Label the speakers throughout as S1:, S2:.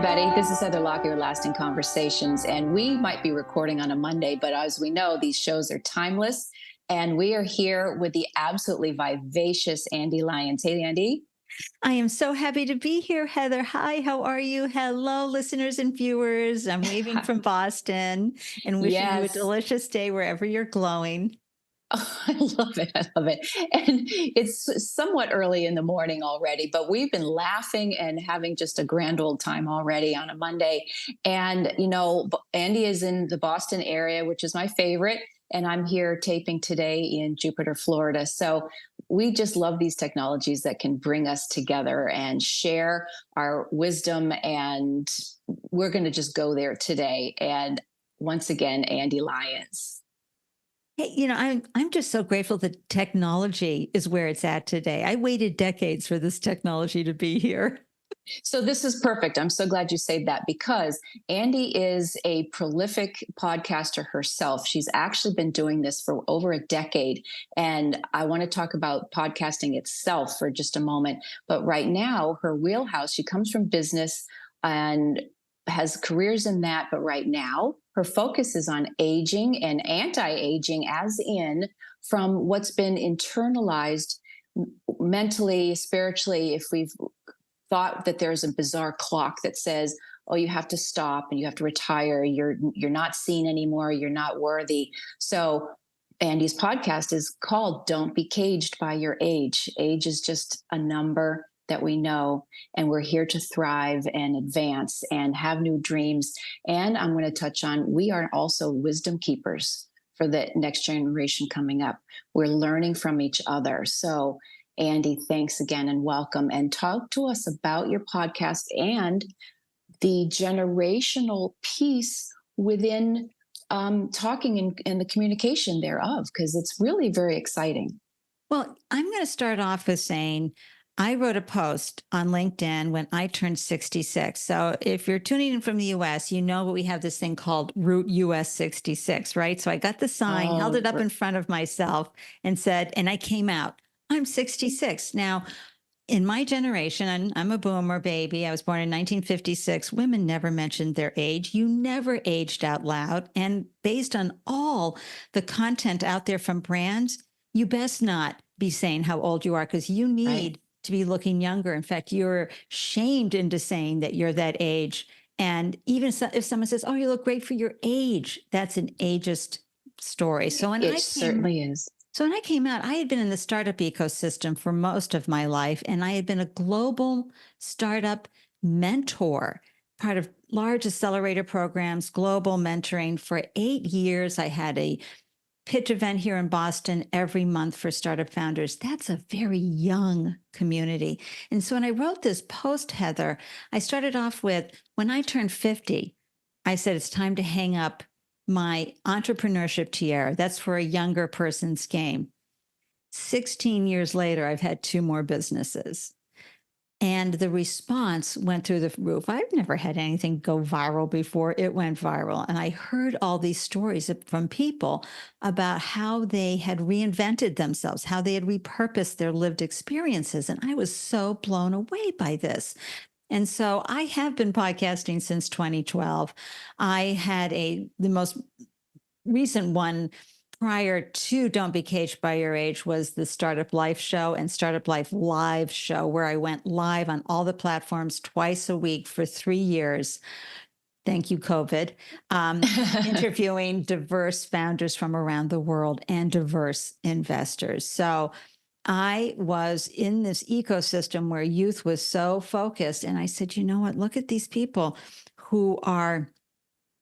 S1: everybody. This is Heather Lockyer, Lasting Conversations, and we might be recording on a Monday, but as we know, these shows are timeless. And we are here with the absolutely vivacious Ande Lyons. Hey, Ande.
S2: I am so happy to be here, Heather. Hi, how are you? Hello, listeners and viewers. I'm waving from Boston and wishing you a
S1: Yes.
S2: delicious day wherever you're glowing.
S1: Oh, I love it. I love it. And it's somewhat early in the morning already, but we've been laughing and having just a grand old time already on a Monday. And, Andy is in the Boston area, which is my favorite. And I'm here taping today in Jupiter, Florida. So we just love these technologies that can bring us together and share our wisdom. And we're going to just go there today. And once again, Ande Lyons.
S2: Hey, I'm just so grateful that technology is where it's at today. I waited decades for this technology to be here.
S1: So this is perfect. I'm so glad you said that because Ande is a prolific podcaster herself. She's actually been doing this for over a decade. And I want to talk about podcasting itself for just a moment. But right now, her wheelhouse, she comes from business and has careers in that. But right now, her focus is on aging and anti-aging, as in from what's been internalized mentally, spiritually, if we've thought that there's a bizarre clock that says, oh, you have to stop and you have to retire, you're not seen anymore, you're not worthy. So Andy's podcast is called Don't Be Caged by Your Age. Age is just a number that we know, and we're here to thrive and advance and have new dreams. And I'm going to touch on, we are also wisdom keepers for the next generation coming up. We're learning from each other. So Ande, thanks again and welcome. And talk to us about your podcast and the generational piece within talking and the communication thereof, because it's really very exciting.
S2: Well, I'm going to start off with saying I wrote a post on LinkedIn when I turned 66. So if you're tuning in from the US, you know we have this thing called Route US 66, right? So I got the sign, held
S1: Oh,
S2: it up in front of myself and said, and I came out, I'm 66. Now, in my generation, and I'm a boomer baby. I was born in 1956. Women never mentioned their age. You never aged out loud. And based on all the content out there from brands, you best not be saying how old you are because you
S1: right.
S2: need to be looking younger. In fact, you're shamed into saying that you're that age. And even if someone says, oh, you look great for your age, that's an ageist story.
S1: It certainly is.
S2: So when I came out, I had been in the startup ecosystem for most of my life, and I had been a global startup mentor, part of large accelerator programs, global mentoring for 8 years. I had a pitch event here in Boston every month for startup founders. That's a very young community. And so when I wrote this post, Heather, I started off with, when I turned 50, I said, it's time to hang up my entrepreneurship tiara. That's for a younger person's game. 16 years later, I've had 2 more businesses. And the response went through the roof. I've never had anything go viral before. It went viral. And I heard all these stories from people about how they had reinvented themselves, how they had repurposed their lived experiences. And I was so blown away by this. And so I have been podcasting since 2012. I had the most recent one prior to Don't Be Caged by Your Age was the Startup Life show and Startup Life Live show, where I went live on all the platforms twice a week for 3 years. Thank you, COVID. Interviewing diverse founders from around the world and diverse investors. So I was in this ecosystem where youth was so focused. And I said, you know what? Look at these people who are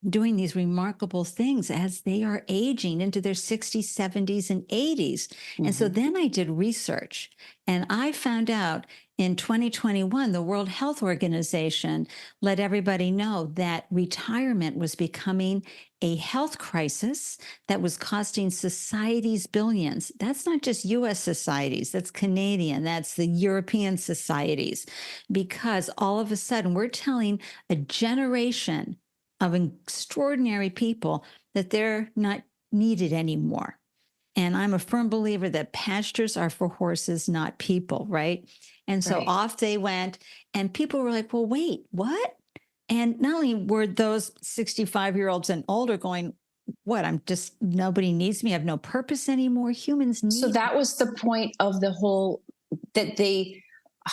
S2: doing these remarkable things as they are aging into their 60s, 70s, and 80s. And so then I did research, and I found out in 2021, the World Health Organization let everybody know that retirement was becoming a health crisis that was costing societies billions. That's not just US societies, that's Canadian, that's the European societies, because all of a sudden we're telling a generation of extraordinary people that they're not needed anymore. And I'm a firm believer that pastures are for horses, not people, right? And so
S1: Right.
S2: off they went, and people were like, well, wait, what? And not only were those 65-year-olds and older going, what, I'm just, nobody needs me. I have no purpose anymore. Humans
S1: So
S2: need
S1: that was the point of the whole, that they,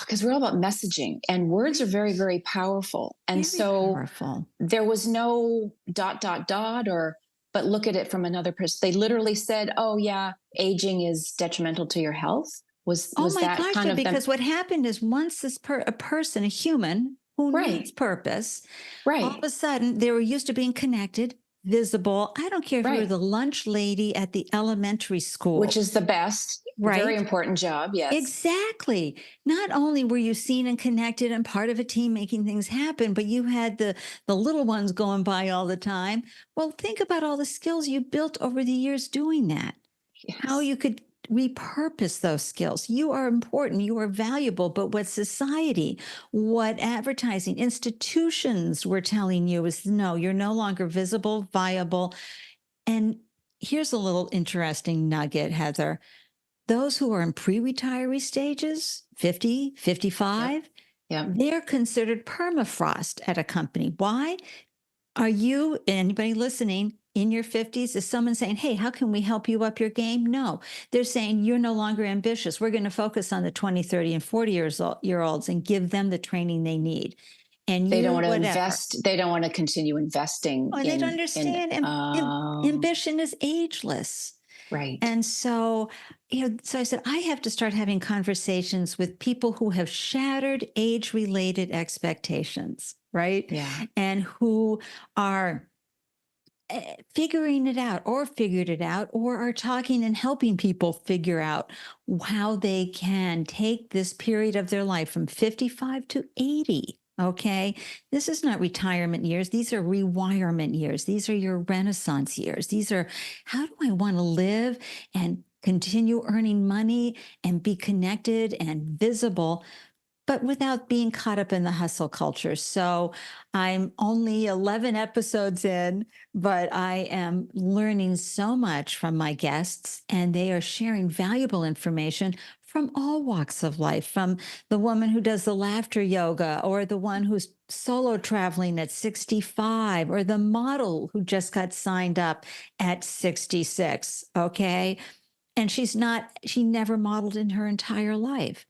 S1: because we're all about messaging and words are very, very powerful. And
S2: very
S1: so
S2: powerful.
S1: there was no dot, dot, dot, or, but look at it from another person. They literally said, oh, yeah, aging is detrimental to your health.
S2: Oh
S1: Was
S2: my
S1: that
S2: gosh,
S1: kind
S2: yeah,
S1: of them?
S2: because what happened is once a person, a human who needs
S1: Right,
S2: purpose, all of
S1: right,
S2: a sudden they were used to being connected, visible. I don't care if you were
S1: right.
S2: the lunch lady at the elementary
S1: Which
S2: school,
S1: is the best, very
S2: right?
S1: important job. Yes.
S2: Exactly. Not only were you seen and connected and part of a team making things happen, but you had the little ones going by all the time. Well, think about all the skills you built over the years doing that. How
S1: Yes.
S2: you could repurpose those skills. You are important, you are valuable, but what society, what advertising, institutions were telling you is no, you're no longer visible, viable. And here's a little interesting nugget, Heather. Those who are in pre-retiree stages, 50,
S1: Yep.
S2: 55,
S1: Yep.
S2: they're considered permafrost at a company. Why? Are you, anybody listening, in your 50s? Is someone saying, hey, how can we help you up your game? No. They're saying you're no longer ambitious. We're going to focus on the 20, 30, and 40 year olds and give them the training they need. And
S1: They don't
S2: you,
S1: want to
S2: whatever.
S1: invest. They don't want to continue investing
S2: Oh, they don't understand. Ambition is ageless.
S1: right.
S2: And so, so I said, I have to start having conversations with people who have shattered age related expectations, right?
S1: Yeah.
S2: And who are figuring it out or figured it out or are talking and helping people figure out how they can take this period of their life from 55 to 80. Okay. This is not retirement years. These are rewirement years. These are your renaissance years. These are how do I want to live and continue earning money and be connected and visible, but without being caught up in the hustle culture. So I'm only 11 episodes in, but I am learning so much from my guests, and they are sharing valuable information from all walks of life, from the woman who does the laughter yoga, or the one who's solo traveling at 65, or the model who just got signed up at 66. Okay. And she never modeled in her entire life,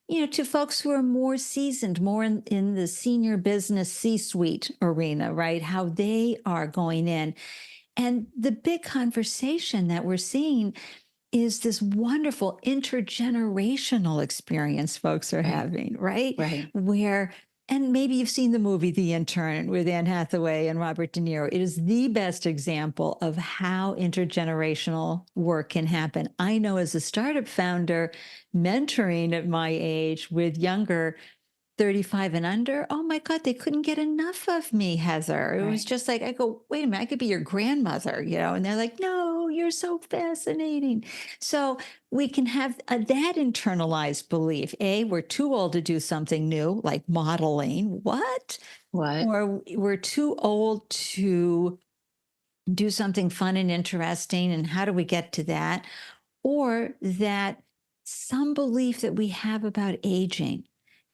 S2: to folks who are more seasoned, more in the senior business C-suite arena, right? How they are going in. And the big conversation that we're seeing is this wonderful intergenerational experience folks are
S1: Right.
S2: having, right?
S1: Right.
S2: Where, and maybe you've seen the movie The Intern with Anne Hathaway and Robert De Niro. It is the best example of how intergenerational work can happen. I know as a startup founder, mentoring at my age with younger 35 and under, oh my God, they couldn't get enough of me, Heather. It was
S1: Right.
S2: just like, I go, wait a minute, I could be your grandmother, and they're like, no, you're so fascinating. So we can have that internalized belief. We're too old to do something new, like modeling. What?
S1: What?
S2: Or we're too old to do something fun and interesting. And how do we get to that? Or that some belief that we have about aging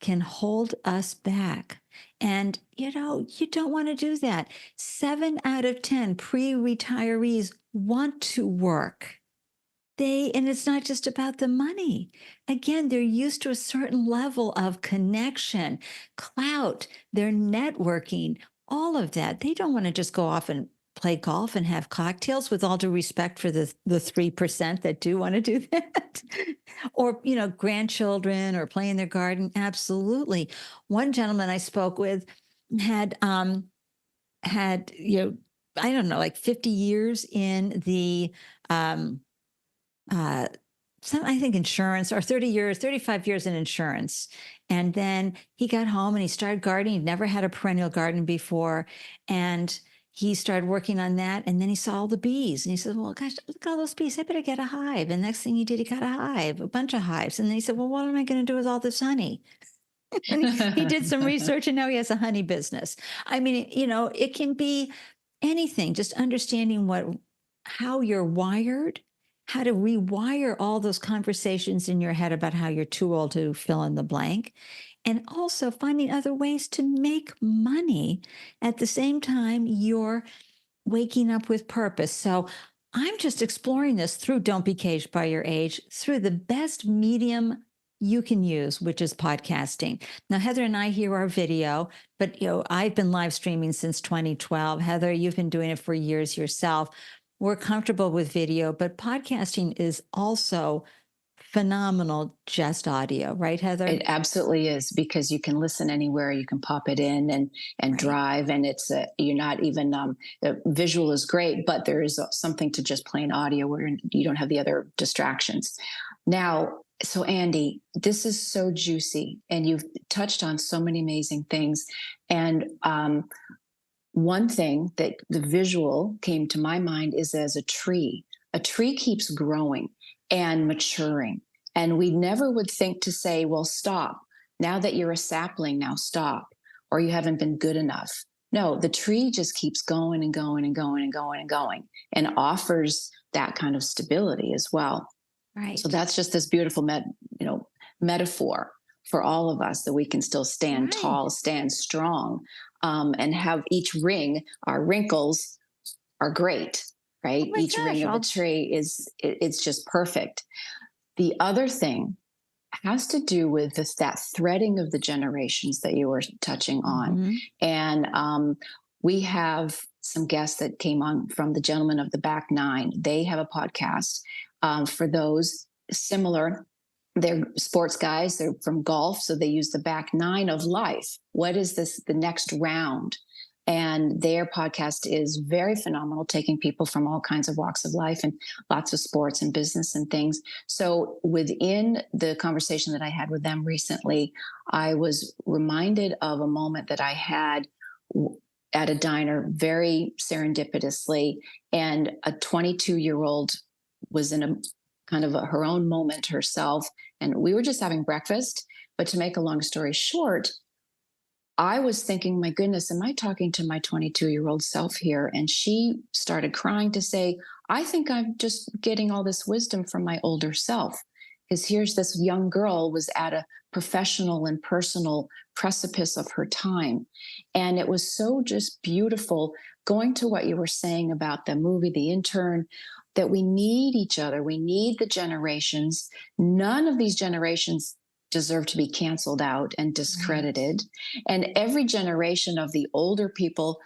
S2: can hold us back. And, you don't want to do that. 7 out of 10 pre retirees want to work. And it's not just about the money. Again, they're used to a certain level of connection, clout, they're networking, all of that. They don't want to just go off and play golf and have cocktails, with all due respect for the 3% that do want to do that. Or, grandchildren or play in their garden. Absolutely. One gentleman I spoke with had, I don't know, like 50 years in the uh, I think insurance, or 30 years, 35 years in insurance. And then he got home and he started gardening. He'd never had a perennial garden before. And he started working on that. And then he saw all the bees and he said, well, gosh, look at all those bees. I better get a hive. And next thing he did, he got a hive, a bunch of hives. And then he said, well, what am I going to do with all this honey? And he did some research and now he has a honey business. I mean, it can be anything, just understanding how you're wired, how to rewire all those conversations in your head about how you're too old to fill in the blank, and also finding other ways to make money at the same time you're waking up with purpose. So I'm just exploring this through Don't Be Caged by Your Age, through the best medium you can use, which is podcasting. Now, Heather and I here are video, but I've been live streaming since 2012. Heather, you've been doing it for years yourself. We're comfortable with video, but podcasting is also phenomenal, just audio, right, Heather?
S1: It absolutely is, because you can listen anywhere. You can pop it in and
S2: Right.
S1: drive, and it's you're not even the visual is great, but there is something to just plain audio where you don't have the other distractions. Now, so Ande, this is so juicy, and you've touched on so many amazing things. And one thing that the visual came to my mind is as a tree. A tree keeps growing and maturing. And we never would think to say, well, stop. Now that you're a sapling, now stop, or you haven't been good enough. No, the tree just keeps going and going and going and going and going, and offers that kind of stability as well.
S2: Right.
S1: So that's just this beautiful metaphor for all of us, that we can still stand
S2: Right.
S1: tall, stand strong, and have each ring. Our wrinkles are great, right?
S2: Oh my
S1: Each ring
S2: gosh,
S1: of a tree it's just perfect. The other thing has to do with that threading of the generations that you were touching on.
S2: Mhm.
S1: And we have some guests that came on from the Gentlemen of the Back Nine. They have a podcast for those similar. They're sports guys. They're from golf, so they use the back nine of life. What is this? The next round. And their podcast is very phenomenal, taking people from all kinds of walks of life and lots of sports and business and things. So within the conversation that I had with them recently, I was reminded of a moment that I had at a diner very serendipitously. And a 22-year-old was in a kind of her own moment herself. And we were just having breakfast. But to make a long story short, I was thinking, my goodness, am I talking to my 22-year-old self here? And she started crying to say, I think I'm just getting all this wisdom from my older self. Because here's this young girl was at a professional and personal precipice of her time. And it was so just beautiful, going to what you were saying about the movie, The Intern, that we need each other. We need the generations. None of these generations deserve to be canceled out and discredited. Right. And every generation of the older people,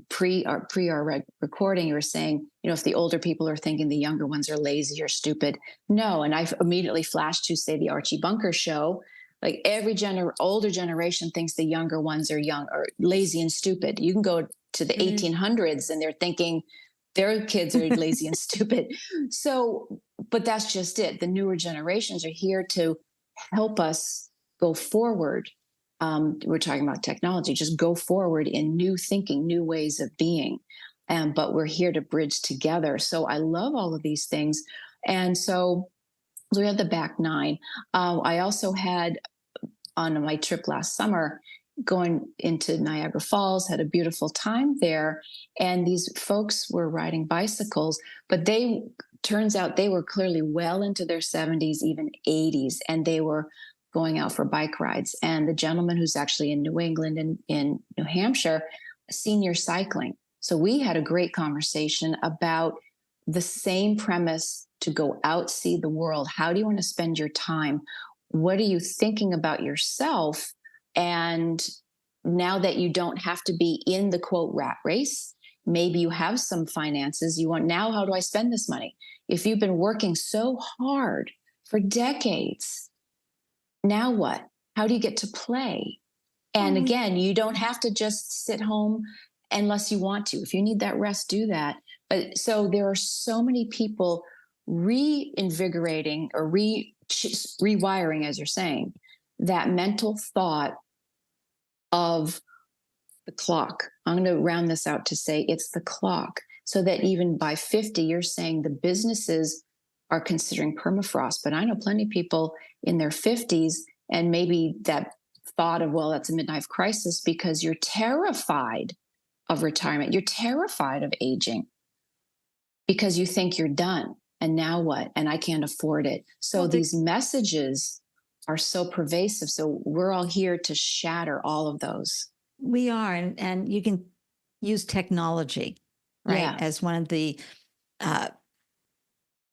S1: pre our recording, you were saying, if the older people are thinking the younger ones are lazy or stupid. No. And I immediately flashed to, say, the Archie Bunker show. Like every older generation thinks the younger ones are young or lazy and stupid. You can go to the 1800s and they're thinking their kids are lazy and stupid. So, but that's just it. The newer generations are here to help us go forward. We're talking about technology, just go forward in new thinking, new ways of being. But we're here to bridge together. So I love all of these things. And so we had the back nine. I also had, on my trip last summer, going into Niagara Falls, had a beautiful time there. And these folks were riding bicycles, but turns out they were clearly well into their 70s, even 80s, and they were going out for bike rides. And the gentleman who's actually in New England and in New Hampshire, senior cycling. So we had a great conversation about the same premise: to go out, see the world. How do you want to spend your time? What are you thinking about yourself? And now that you don't have to be in the quote rat race, maybe you have some finances. You want, now, how do I spend this money? If you've been working so hard for decades, now what? How do you get to play? And again, you don't have to just sit home unless you want to. If you need that rest, do that. But so there are so many people reinvigorating or rewiring, as you're saying, that mental thought of the clock. I'm going to round this out to say it's the clock, so that even by 50, you're saying the businesses are considering permafrost. But I know plenty of people in their 50s, and maybe that thought of, well, that's a midlife crisis, because you're terrified of retirement. You're terrified of aging because you think you're done. And now what? And I can't afford it. So these messages are so pervasive. So we're all here to shatter all of those.
S2: We are, and you can use technology, right,
S1: Yeah.
S2: as one of the uh,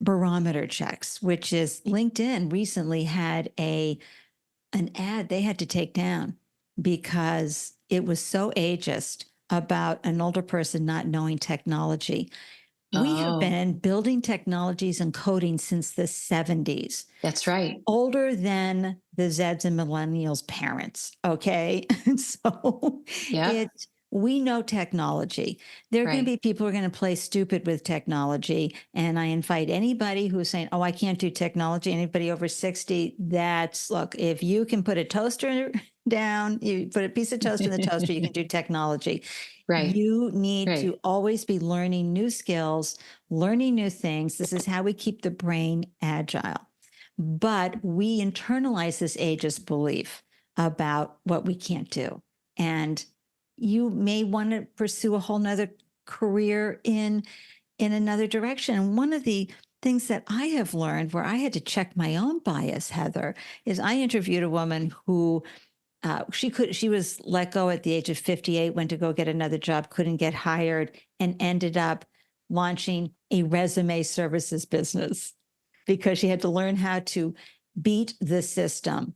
S2: barometer checks, which is LinkedIn recently had an ad they had to take down because it was so ageist about an older person not knowing technology. We have
S1: Oh,
S2: been building technologies and coding since the 70s,
S1: that's right.
S2: older than the Zeds and millennials parents. Okay. And so
S1: Yeah.
S2: it, we know technology. There are going to
S1: Right.
S2: be people who are going to play stupid with technology. And I invite anybody who's saying, oh, I can't do technology, anybody over 60, look, if you can put a toaster down, you put a piece of toast in the toaster, you can do technology.
S1: Right.
S2: You need
S1: Right.
S2: to always be learning new skills, learning new things. This is how we keep the brain agile. But we internalize this ageist belief about what we can't do. And you may want to pursue a whole nother career in another direction. And one of the things that I have learned where I had to check my own bias, Heather, is I interviewed a woman who she was let go at the age of 58, went to go get another job, couldn't get hired, and ended up launching a resume services business because she had to learn how to beat the system.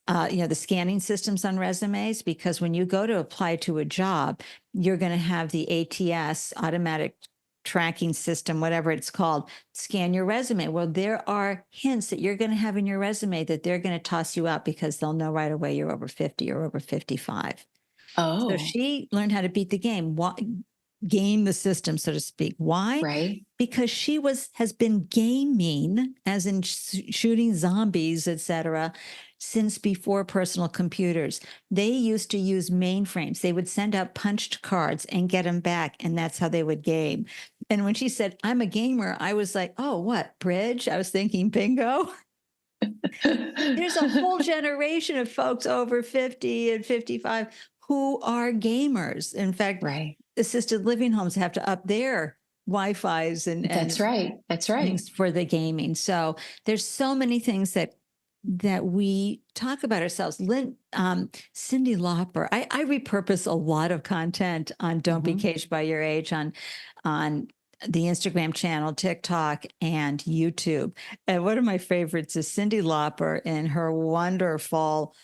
S2: The scanning systems on resumes, because when you go to apply to a job, you're going to have the ATS, automatic tracking system, whatever it's called, scan your resume. Well, there are hints that you're going to have in your resume that they're going to toss you out because they'll know right away you're over 50 or over 55. So
S1: Oh,
S2: she learned how to beat the game, game the system, so to speak. Why?
S1: right.
S2: Because she has been gaming, as in shooting zombies, etc., since before personal computers. They used to use mainframes. They would send out punched cards and get them back, and that's how they would game. And when she said, "I'm a gamer," I was like, "Oh, what, bridge?" I was thinking bingo. There's a whole generation of folks over 50 and 55 who are gamers. In fact,
S1: Right.
S2: assisted living homes have to up their Wi-Fi's
S1: That's
S2: and
S1: right. That's right.
S2: things for the gaming. So there's so many things that we talk about ourselves. Cyndi Lauper. I repurpose a lot of content on Don't Be
S1: Mhm.
S2: Caged by Your Age on the Instagram channel, TikTok, and YouTube. And one of my favorites is Cyndi Lauper in her wonderful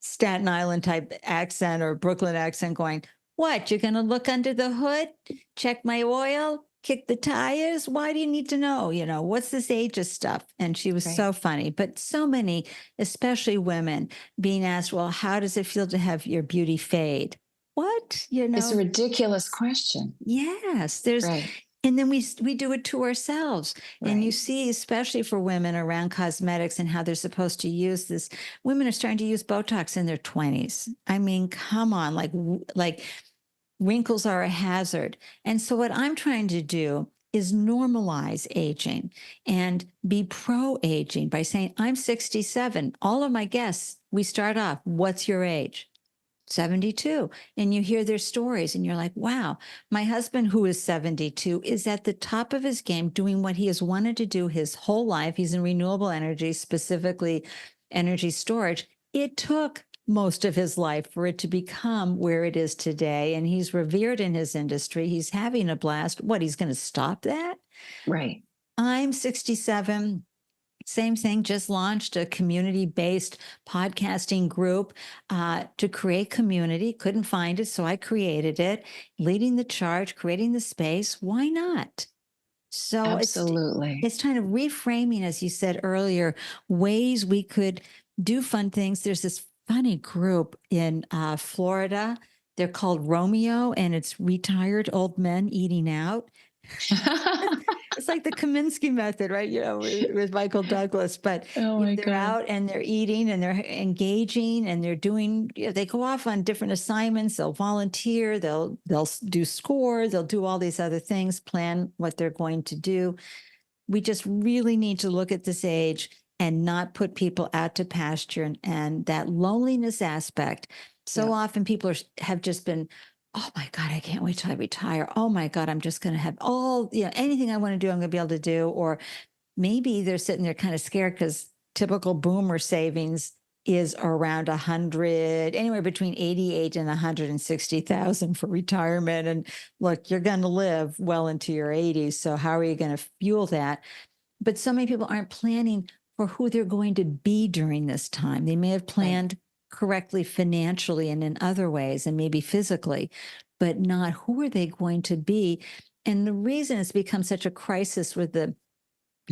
S2: Staten Island type accent or Brooklyn accent going, what, you're going to look under the hood, check my oil, kick the tires? Why do you need to know? What's this ageist stuff? And she was
S1: Right.
S2: so funny. But so many, especially women, being asked, well, how does it feel to have your beauty fade? What?
S1: It's a ridiculous question.
S2: Yes,
S1: Right.
S2: and then we do it to ourselves. And you
S1: Right.
S2: see, especially for women around cosmetics and how they're supposed to use this, women are starting to use Botox in their 20s. I mean, come on, like wrinkles are a hazard. And so what I'm trying to do is normalize aging and be pro aging by saying, I'm 67. All of my guests, we start off, what's your age? 72. And you hear their stories and you're like, wow, my husband, who is 72, is at the top of his game doing what he has wanted to do his whole life. He's in renewable energy, specifically energy storage. It took most of his life for it to become where it is today. And he's revered in his industry. He's having a blast. What, he's going to stop that?
S1: Right.
S2: I'm 67. Same thing, just launched a community-based podcasting group to create community. Couldn't find it, so I created it, leading the charge, creating the space. Why not? So
S1: Absolutely.
S2: it's kind of reframing, as you said earlier, ways we could do fun things. There's this funny group in Florida. They're called Romeo, and it's retired old men eating out. It's like the Kaminsky method, right? With Michael Douglas. But
S1: Oh my
S2: they're
S1: God.
S2: out and they're eating and they're engaging and they're doing. They go off on different assignments. They'll volunteer. They'll do score. They'll do all these other things. Plan what they're going to do. We just really need to look at this age and not put people out to pasture and that loneliness aspect. So
S1: Yeah.
S2: often people have just been, oh my God, I can't wait till I retire. Oh my God, I'm just going to have anything I want to do, I'm going to be able to do. Or maybe they're sitting there kind of scared because typical boomer savings is around 100, anywhere between 88 and 160,000 for retirement. And look, you're going to live well into your 80s. So how are you going to fuel that? But so many people aren't planning for who they're going to be during this time. They may have planned correctly financially and in other ways, and maybe physically, but not who are they going to be. And the reason it's become such a crisis with the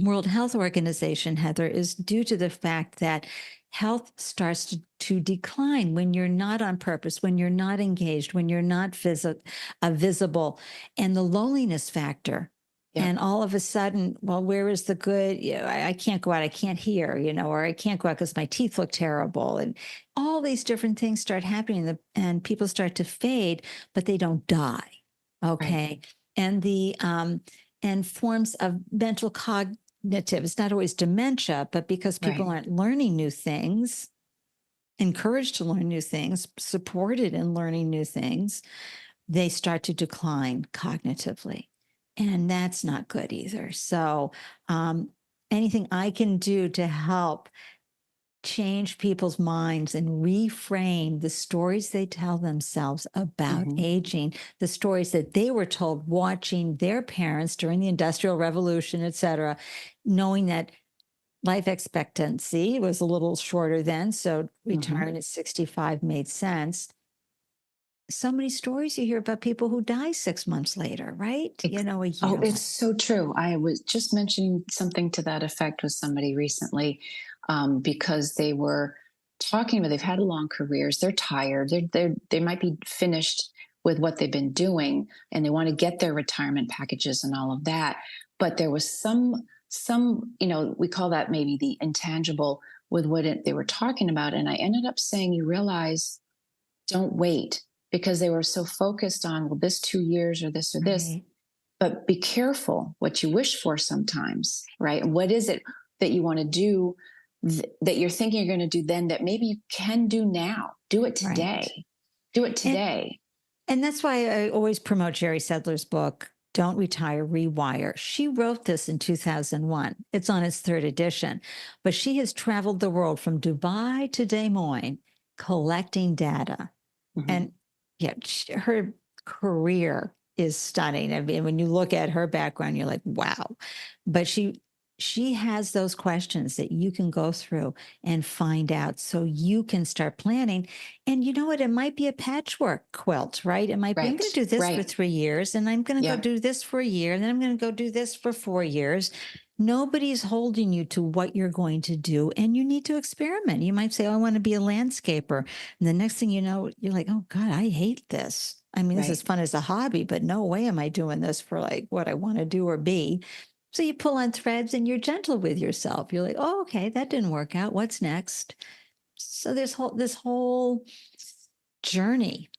S2: World Health Organization, Heather, is due to the fact that health starts to decline when you're not on purpose, when you're not engaged, when you're not visible, and the loneliness factor.
S1: Yep.
S2: And all of a sudden, well, where is the good? I can't go out. I can't hear, or I can't go out because my teeth look terrible. And all these different things start happening and people start to fade, but they don't die. Okay. Right. And and forms of mental cognitive, it's not always dementia, but because people aren't learning new things, encouraged to learn new things, supported in learning new things, they start to decline cognitively. And that's not good either. So anything I can do to help change people's minds and reframe the stories they tell themselves about aging, the stories that they were told watching their parents during the Industrial Revolution, et cetera, knowing that life expectancy was a little shorter then. So retirement at 65 made sense. So many stories you hear about people who die 6 months later, right? A year.
S1: Oh, it's so true. I was just mentioning something to that effect with somebody recently, because they were talking about, they've had long careers, they're tired, they might be finished with what they've been doing, and they want to get their retirement packages and all of that. But there was some, we call that maybe the intangible with what they were talking about. And I ended up saying, you realize, don't wait, because they were so focused on, well, this 2 years or this or this. But be careful what you wish for sometimes, right? And what is it that you want to do that you're thinking you're going to do then that maybe you can do now? Do it today. Do it today.
S2: And that's why I always promote Jerry Sedler's book, Don't Retire, Rewire. She wrote this in 2001. It's on its 3rd edition. But she has traveled the world from Dubai to Des Moines collecting data. And her career is stunning. I mean, when you look at her background, you're like, wow. But she has those questions that you can go through and find out so you can start planning. And you know what? It might be a patchwork quilt, right? It might be, I'm going to do this for 3 years, and I'm going to go do this for a year, and then I'm going to go do this for 4 years. Nobody's holding you to what you're going to do, and you need to experiment. You might say, oh, I want to be a landscaper. And the next thing you know, you're like, oh God, I hate this. I mean, this is fun as a hobby, but no way am I doing this for like what I want to do or be. So you pull on threads and you're gentle with yourself. You're like, oh, okay, that didn't work out. What's next? So this whole journey.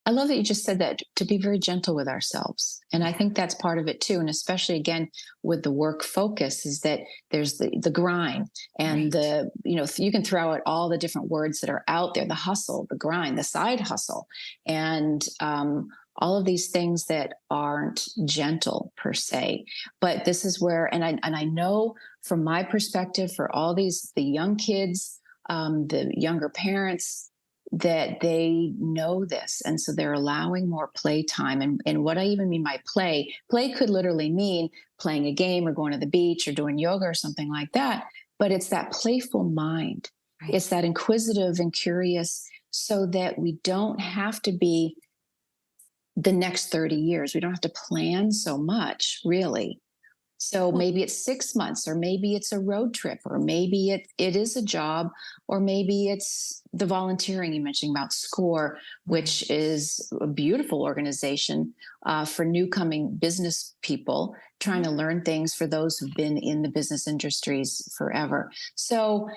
S1: I love that you just said that, to be very gentle with ourselves. And I think that's part of it too. And especially again, with the work focus, is that there's the grind and you can throw out all the different words that are out there, the hustle, the grind, the side hustle, and all of these things that aren't gentle per se. But this is where, and I know from my perspective, for all the young kids, the younger parents, that they know this. And so they're allowing more play time. And what I even mean by play could literally mean playing a game or going to the beach or doing yoga or something like that. But it's that playful mind. It's that inquisitive and curious, so that we don't have to be the next 30 years. We don't have to plan so much, really. So maybe it's 6 months, or maybe it's a road trip, or maybe it is a job, or maybe it's the volunteering you mentioned about SCORE, which is a beautiful organization for new-coming business people trying to learn things for those who've been in the business industries forever. So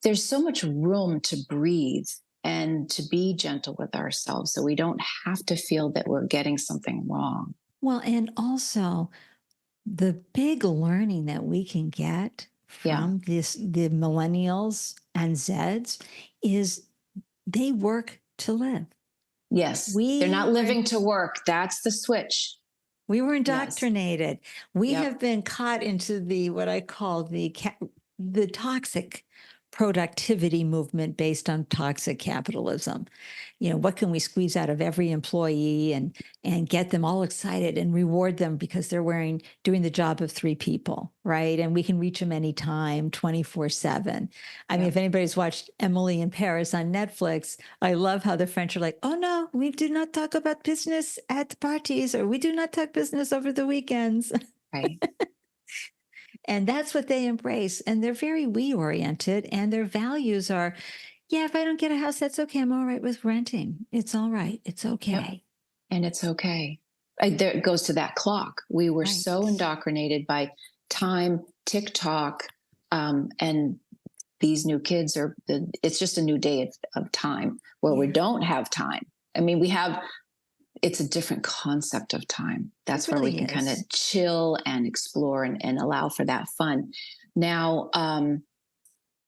S1: there's so much room to breathe and to be gentle with ourselves, so we don't have to feel that we're getting something wrong.
S2: Well, and also, the big learning that we can get from the millennials and Zeds is they work to live.
S1: Yes. They're not living to work. That's the switch.
S2: We were indoctrinated. We have been caught into what I call the the toxic productivity movement based on toxic capitalism. What can we squeeze out of every employee and get them all excited and reward them because they're doing the job of three people, right? And we can reach them anytime, 24/7. I mean,
S1: Yep.
S2: if anybody's watched Emily in Paris on Netflix, I love how the French are like, oh no, we do not talk about business at parties, or we do not talk business over the weekends.
S1: Right.
S2: And that's what they embrace. And they're very we oriented. And their values are, yeah, if I don't get a house, that's okay. I'm all right with renting. It's all right. It's
S1: Yep.
S2: okay.
S1: And it's okay. There it goes to that clock. We were so
S2: Right.
S1: indoctrinated by time, TikTok, and these new kids it's just a new day of time where we
S2: Yeah.
S1: don't have time. I mean, it's a different concept of time. That's
S2: It
S1: where we
S2: really
S1: can kind of
S2: is.
S1: chill and explore and allow for that fun. Now,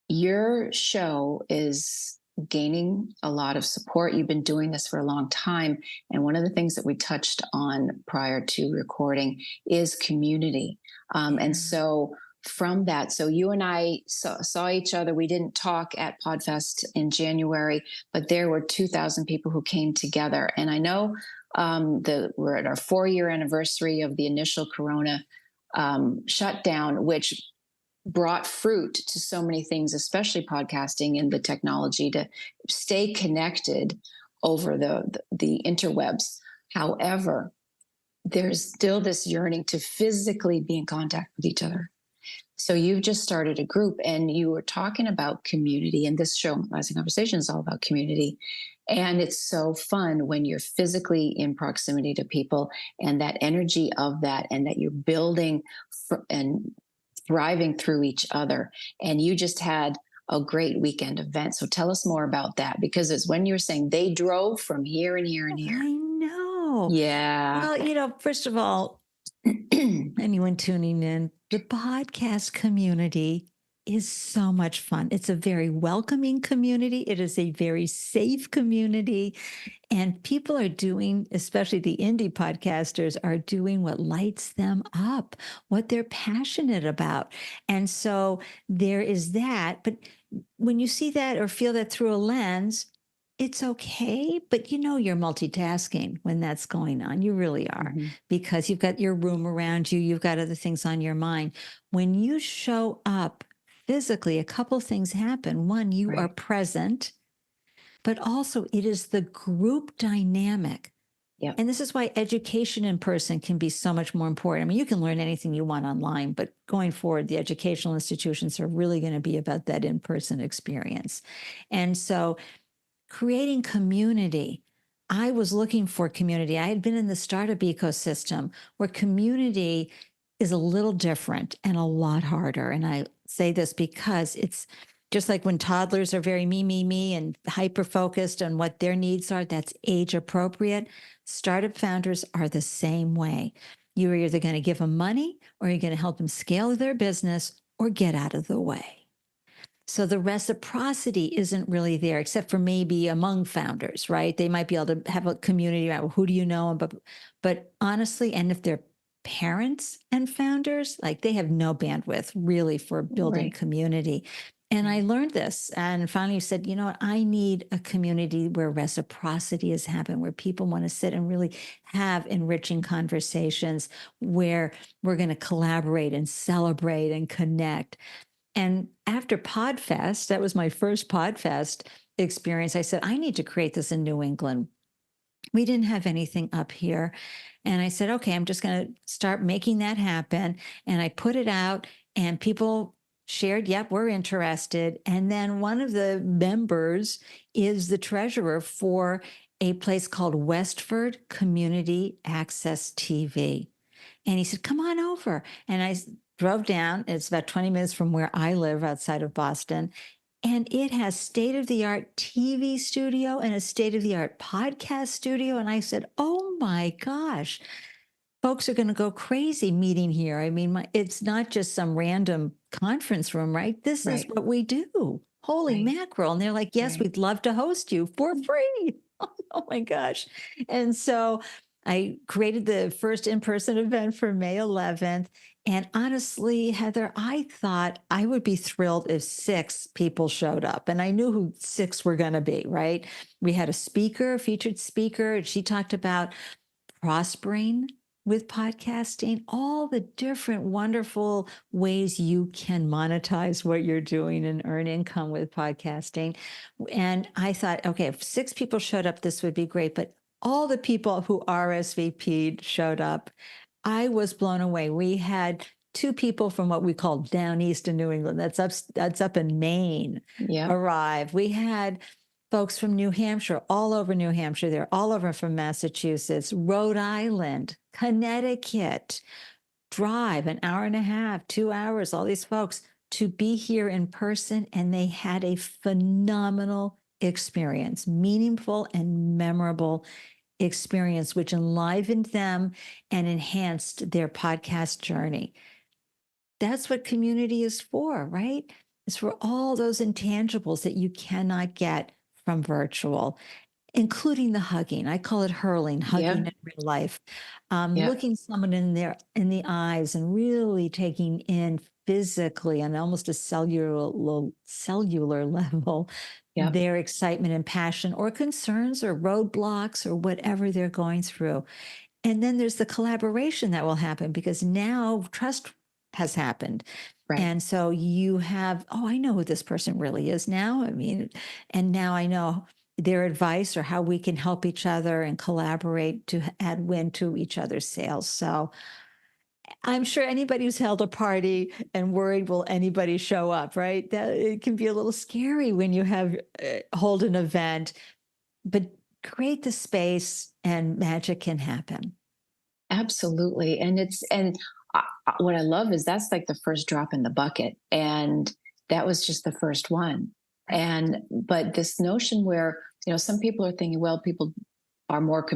S1: your show is gaining a lot of support. You've been doing this for a long time. And one of the things that we touched on prior to recording is community. And
S2: Yeah.
S1: so from that, so you and I saw each other. We didn't talk at Podfest in January, but there were 2,000 people who came together. And I know we're at our 4-year anniversary of the initial Corona shutdown, which brought fruit to so many things, especially podcasting and the technology to stay connected over the interwebs. However, there's still this yearning to physically be in contact with each other. So you've just started a group, and you were talking about community, and this show, Rising Conversation, is all about community. And it's so fun when you're physically in proximity to people, and that energy of that, and that you're building and thriving through each other. And you just had a great weekend event. So tell us more about that, because it's when you were saying they drove from here and here and here.
S2: I know.
S1: Yeah.
S2: Well, first of all, anyone tuning in, the podcast community is so much fun. It's a very welcoming community. It is a very safe community. And people are doing, especially the indie podcasters, are doing what lights them up, what they're passionate about. And so there is that. But when you see that or feel that through a lens, it's okay. But you're multitasking when that's going on. You really are,
S1: Mhm.
S2: because you've got your room around you, you've got other things on your mind. When you show up physically, a couple things happen. One, you are
S1: Right.
S2: present, but also it is the group dynamic.
S1: Yep.
S2: And this is why education in person can be so much more important. I mean, you can learn anything you want online, but going forward, the educational institutions are really going to be about that in-person experience. And so creating community, I was looking for community. I had been in the startup ecosystem where community is a little different and a lot harder. And I say this because it's just like when toddlers are very me, and hyper focused on what their needs are, that's age appropriate. Startup founders are the same way. You're either going to give them money, or you're going to help them scale their business, or get out of the way. So the reciprocity isn't really there, except for maybe among founders, right? They might be able to have a community around, well, who do you know? But honestly, and if they're parents and founders, like, they have no bandwidth really for building
S1: Right.
S2: community. And I learned this and finally said, you know what? I need a community where reciprocity is happening, where people want to sit and really have enriching conversations, where we're going to collaborate and celebrate and connect. And after Podfest, that was my first Podfest experience, I said, I need to create this in New England. We didn't have anything up here. And I said, okay, I'm just going to start making that happen. And I put it out, and people shared, yep, we're interested. And then one of the members is the treasurer for a place called Westford Community Access TV. And he said, come on over. And I drove down. It's about 20 minutes from where I live outside of Boston. And it has state-of-the-art TV studio and a state-of-the-art podcast studio. And I said, oh my gosh, folks are going to go crazy meeting here. I mean, it's not just some random conference room, right? This is
S1: Right.
S2: what we do. Holy
S1: Right.
S2: mackerel. And they're like, yes,
S1: Right.
S2: we'd love to host you for free. Oh my gosh. And so I created the first in-person event for May 11th. And honestly, Heather, I thought I would be thrilled if 6 people showed up. And I knew who 6 were going to be, right? We had a speaker, a featured speaker, and she talked about prospering with podcasting, all the different wonderful ways you can monetize what you're doing and earn income with podcasting. And I thought, okay, if 6 people showed up, this would be great. But all the people who RSVP'd showed up. I was blown away. We had 2 people from what we call down east in New England. That's up in Maine.
S1: Yeah.
S2: Arrive. We had folks from New Hampshire, all over New Hampshire. They're all over from Massachusetts, Rhode Island, Connecticut. Drive an hour and a half, 2 hours. All these folks to be here in person, and they had a phenomenal experience, meaningful and memorable experience, which enlivened them and enhanced their podcast journey. That's what community is for, right? It's for all those intangibles that you cannot get from virtual, including the hugging. I call it hurling, hugging in real life.
S1: Yeah.
S2: Looking someone in the eyes and really taking in physically on almost a cellular level
S1: Yeah.
S2: their excitement and passion or concerns or roadblocks or whatever they're going through. And then there's the collaboration that will happen because now trust has happened.
S1: Right.
S2: And so you have, oh, I know who this person really is now. I mean, and now I know their advice or how we can help each other and collaborate to add wind to each other's sails. So I'm sure anybody who's held a party and worried, will anybody show up, right? That it can be a little scary when you have hold an event, but create the space and magic can happen.
S1: Absolutely. And what I love is that's like the first drop in the bucket. And that was just the first one. But this notion where, some people are thinking, well, people are more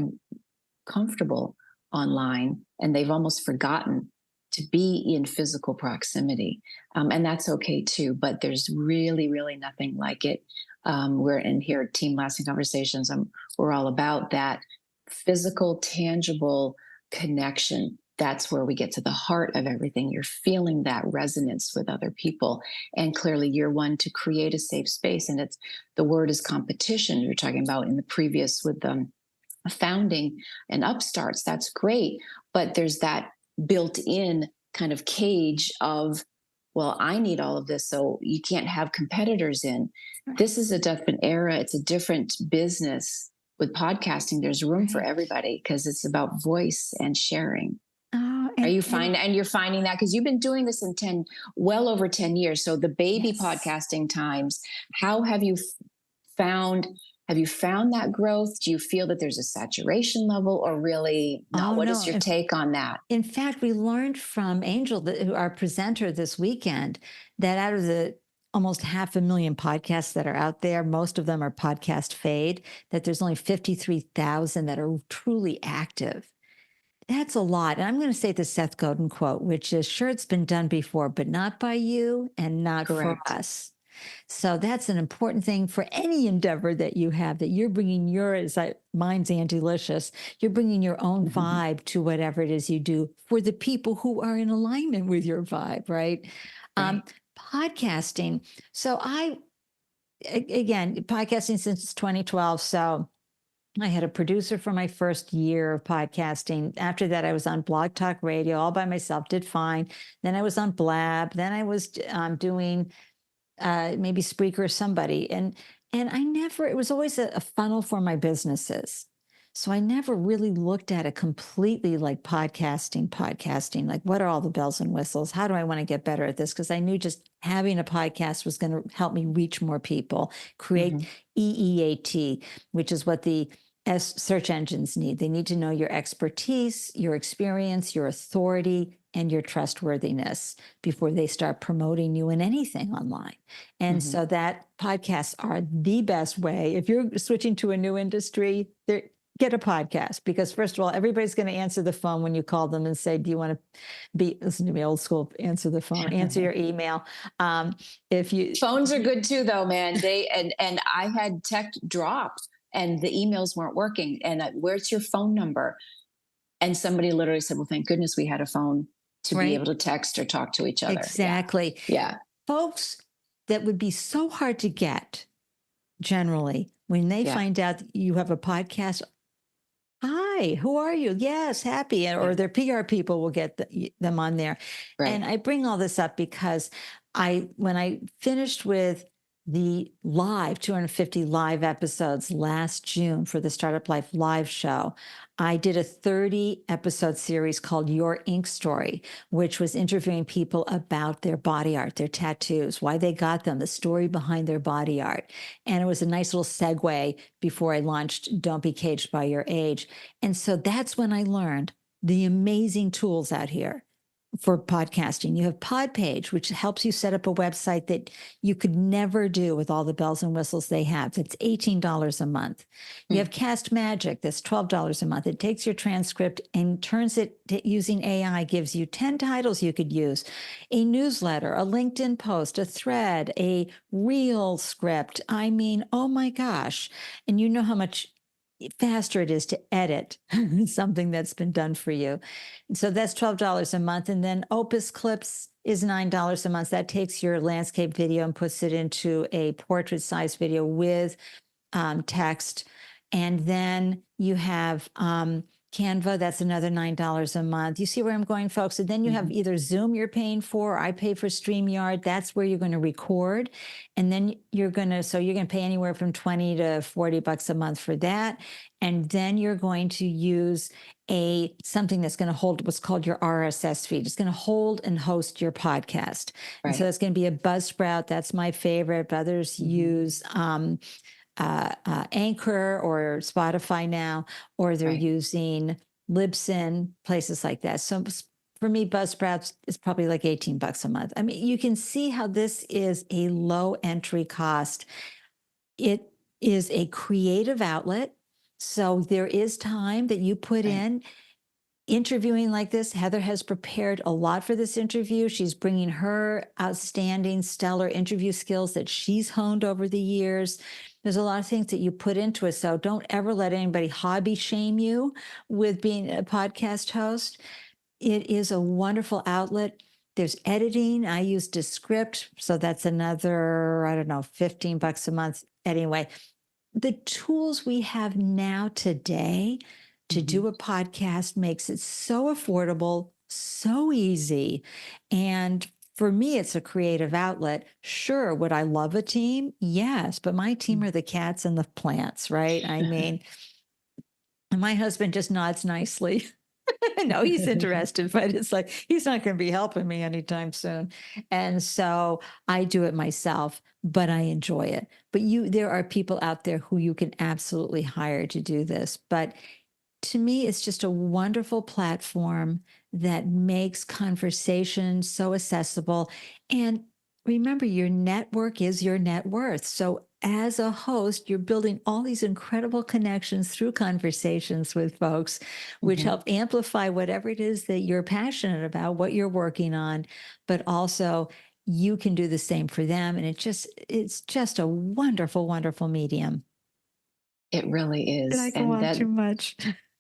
S1: comfortable online and they've almost forgotten to be in physical proximity. And that's okay too, but there's really, really nothing like it. We're in here, Team Lasting Conversations. We're all about that physical, tangible connection. That's where we get to the heart of everything. You're feeling that resonance with other people. And clearly you're one to create a safe space. And the word is competition. You're talking about in the previous with founding and upstarts. That's great. But there's that built in kind of cage of, well, I need all of this. So you can't have competitors in. This is a different era. It's a different business. With podcasting, there's room for everybody because it's about voice and sharing. Are you finding, and you're finding that because you've been doing this well over 10 years. So the baby podcasting times, how have you found that growth? Do you feel that there's a saturation level or really not? What is your take on that?
S2: In fact, we learned from Angel, our presenter this weekend, that out of the almost 500,000 podcasts that are out there, most of them are podcast fade, that there's only 53,000 that are truly active. That's a lot. And I'm going to say the Seth Godin quote, which is, sure, it's been done before, but not by you and not for us. So that's an important thing for any endeavor that you have, that you're bringing mine's Ande Lyons, you're bringing your own vibe to whatever it is you do for the people who are in alignment with your vibe, right? Podcasting. So podcasting since 2012. So I had a producer for my first year of podcasting. After that, I was on Blog Talk Radio all by myself, did fine. Then I was on Blab. Then I was doing maybe Spreaker or somebody. And it was always a funnel for my businesses. So I never really looked at it completely like podcasting, like what are all the bells and whistles? How do I want to get better at this? Because I knew just having a podcast was going to help me reach more people, create EEAT, which is what the search engines need. They need to know your expertise, your experience, your authority, and your trustworthiness before they start promoting you in anything online. And so that podcasts are the best way. If you're switching to a new industry, get a podcast, because first of all, everybody's going to answer the phone when you call them and say, do you want to listen to me, old school, answer the phone, answer your email.
S1: Phones are good too, though, man. And I had tech drop and the emails weren't working. And where's your phone number? And somebody literally said, well, thank goodness we had a phone to be able
S2: Right?
S1: to text or talk to each other. Yeah.
S2: Exactly.
S1: Yeah.
S2: Folks that would be so hard to get generally when they
S1: Yeah.
S2: find out that you have a podcast. Hi, who are you? Yes, happy.
S1: Yeah.
S2: Or their PR people will get them on there.
S1: Right.
S2: And I bring all this up because when I finished with the live 250 live episodes last June for the Startup Life live show, I did a 30 episode series called Your Ink Story, which was interviewing people about their body art, their tattoos, why they got them, the story behind their body art. And it was a nice little segue before I launched Don't Be Caged by Your Age. And so that's when I learned the amazing tools out here for podcasting. You have Podpage, which helps you set up a website that you could never do with all the bells and whistles they have. It's $18 a month. You have Cast Magic, that's $12 a month. It takes your transcript and turns it to using AI, gives you 10 titles you could use, a newsletter, a LinkedIn post, a thread, a reel script. I mean, oh my gosh. And you know how much faster it is to edit something that's been done for you. And so that's $12 a month. And then Opus Clips is $9 a month. That takes your landscape video and puts it into a portrait size video with text. And then you have Canva, that's another $9 a month. You see where I'm going, folks? And then you have either Zoom you're paying for, or I pay for StreamYard. That's where you're going to record. And then you're going to pay anywhere from 20 to 40 bucks a month for that. And then you're going to use something that's going to hold what's called your RSS feed. It's going to hold and host your podcast.
S1: Right.
S2: And so it's going to be a Buzzsprout. That's my favorite. But others use Anchor or Spotify now, or they're using Libsyn, places like that. So for me, Buzzsprouts is probably like 18 bucks a month. I mean, you can see how this is a low entry cost. It is a creative outlet. So there is time that you put in. Interviewing like this, Heather has prepared a lot for this interview. She's bringing her outstanding, stellar interview skills that she's honed over the years. There's a lot of things that you put into it. So don't ever let anybody hobby shame you with being a podcast host. It is a wonderful outlet. There's editing. I use Descript. So that's another, I don't know, 15 bucks a month. Anyway, the tools we have now today to do a podcast makes it so affordable, so easy. And for me, it's a creative outlet. Sure, would I love a team? Yes, but my team are the cats and the plants, right? I mean, my husband just nods nicely. No, he's interested, but it's like he's not going to be helping me anytime soon. And so I do it myself, but I enjoy it. But there are people out there who you can absolutely hire to do this. But to me, it's just a wonderful platform that makes conversation so accessible. And remember, your network is your net worth. So as a host, you're building all these incredible connections through conversations with folks, which help amplify whatever it is that you're passionate about, what you're working on, but also you can do the same for them. And it's just a wonderful, wonderful medium.
S1: It really is.
S2: Did I go on too much?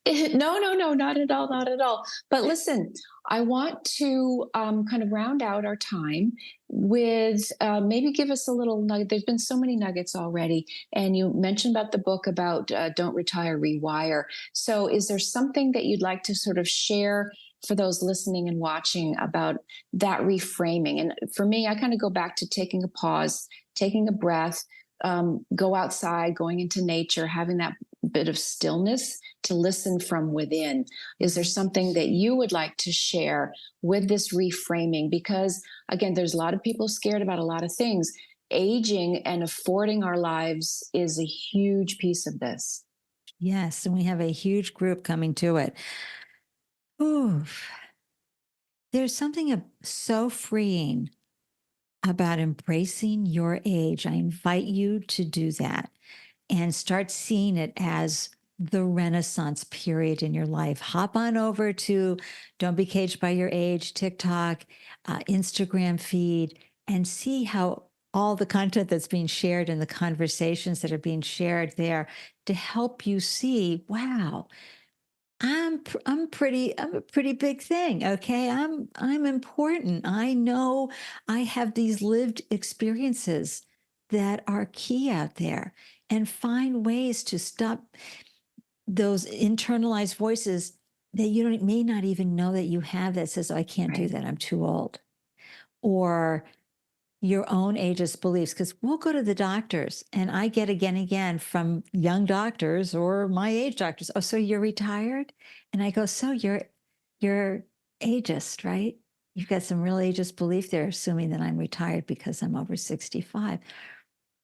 S1: No, not at all, not at all. But listen, I want to kind of round out our time with maybe give us a little nugget. There's been so many nuggets already, and you mentioned about the book about Don't Retire, Rewire. So is there something that you'd like to sort of share for those listening and watching about that reframing? And for me, I kind of go back to taking a pause, taking a breath, go outside, going into nature, having that bit of stillness to listen from within. Is there something that you would like to share with this reframing? Because again, there's a lot of people scared about a lot of things. Aging and affording our lives is a huge piece of this.
S2: Yes, and we have a huge group coming to it. Ooh, there's something so freeing about embracing your age. I invite you to do that and start seeing it as the Renaissance period in your life. Hop on over to Don't Be Caged by Your Age, TikTok, Instagram feed, and see how all the content that's being shared and the conversations that are being shared there to help you see, wow, I'm a pretty big thing. Okay. I'm important. I know I have these lived experiences that are key out there, and find ways to stop those internalized voices that you don't may not even know that you have, that says, "Oh, I can't do
S1: Right.
S2: that. I'm too old." Or your own ageist beliefs, because we'll go to the doctors, and I get again and again from young doctors or my age doctors, "Oh, so you're retired?" And I go, "So you're ageist, right? You've got some real ageist belief there, assuming that I'm retired because I'm over 65."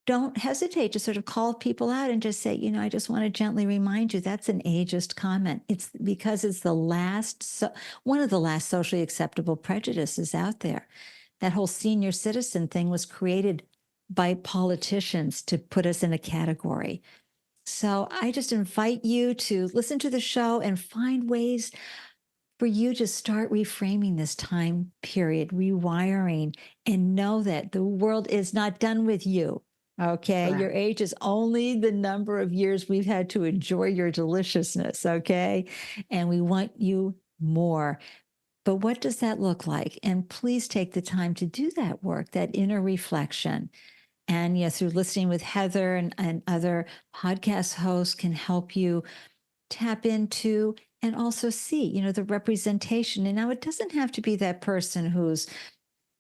S2: Don't hesitate to sort of call people out and just say, "I just want to gently remind you that's an ageist comment." It's because it's one of the last socially acceptable prejudices out there. That whole senior citizen thing was created by politicians to put us in a category. So I just invite you to listen to the show and find ways for you to start reframing this time period, rewiring, and know that the world is not done with you. Okay. Your
S1: Correct.
S2: age is only the number of years we've had to enjoy your deliciousness. Okay. And we want you more. But what does that look like? And please take the time to do that work, that inner reflection. And yes, through listening with Heather and other podcast hosts can help you tap into and also see, the representation. And now it doesn't have to be that person who's,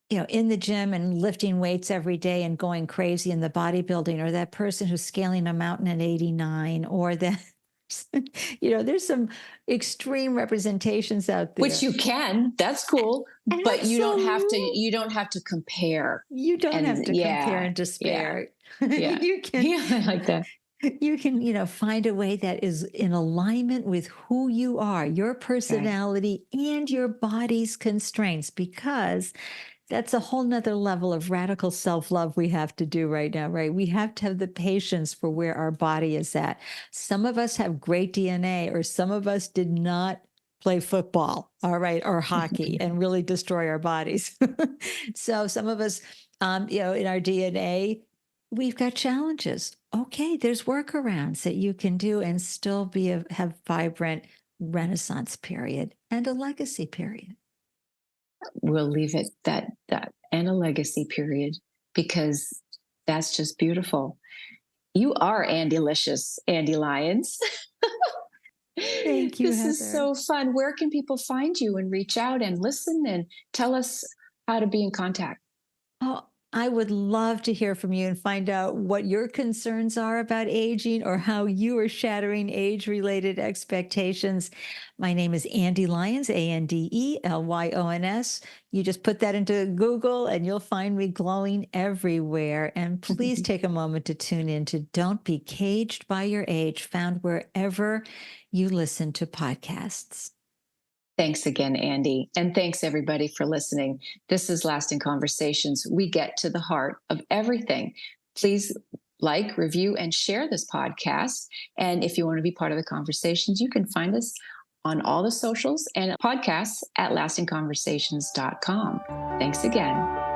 S2: in the gym and lifting weights every day and going crazy in the bodybuilding, or that person who's scaling a mountain at 89, or that, there's some extreme representations out
S1: Which
S2: there.
S1: you can. That's cool, but
S2: Absolutely.
S1: you don't have to compare.
S2: You don't have
S1: And
S2: to compare
S1: yeah,
S2: and
S1: yeah,
S2: despair.
S1: yeah.
S2: You can
S1: Yeah, I like that.
S2: find a way that is in alignment with who you are, your
S1: Right.
S2: personality, and your body's constraints, because that's a whole nother level of radical self-love we have to do right now, right? We have to have the patience for where our body is at. Some of us have great DNA, or some of us did not play football, all right, or hockey, and really destroy our bodies. So some of us, in our DNA, we've got challenges. Okay, there's workarounds that you can do and still have vibrant renaissance period and a legacy period.
S1: We'll leave it that and a legacy period, because that's just beautiful. You are Andy-licious, Ande Lyons.
S2: Thank you,
S1: This is
S2: Heather.
S1: so fun. Where can people find you and reach out and listen and tell us how to be in contact?
S2: Oh, I would love to hear from you and find out what your concerns are about aging, or how you are shattering age related expectations. My name is Ande Lyons, AndeLyons. You just put that into Google and you'll find me glowing everywhere. And please take a moment to tune in to Don't Be Caged by Your Age, found wherever you listen to podcasts.
S1: Thanks again, Ande. And thanks everybody for listening. This is Lasting Conversations. We get to the heart of everything. Please like, review, and share this podcast. And if you want to be part of the conversations, you can find us on all the socials and podcasts at lastingconversations.com. Thanks again.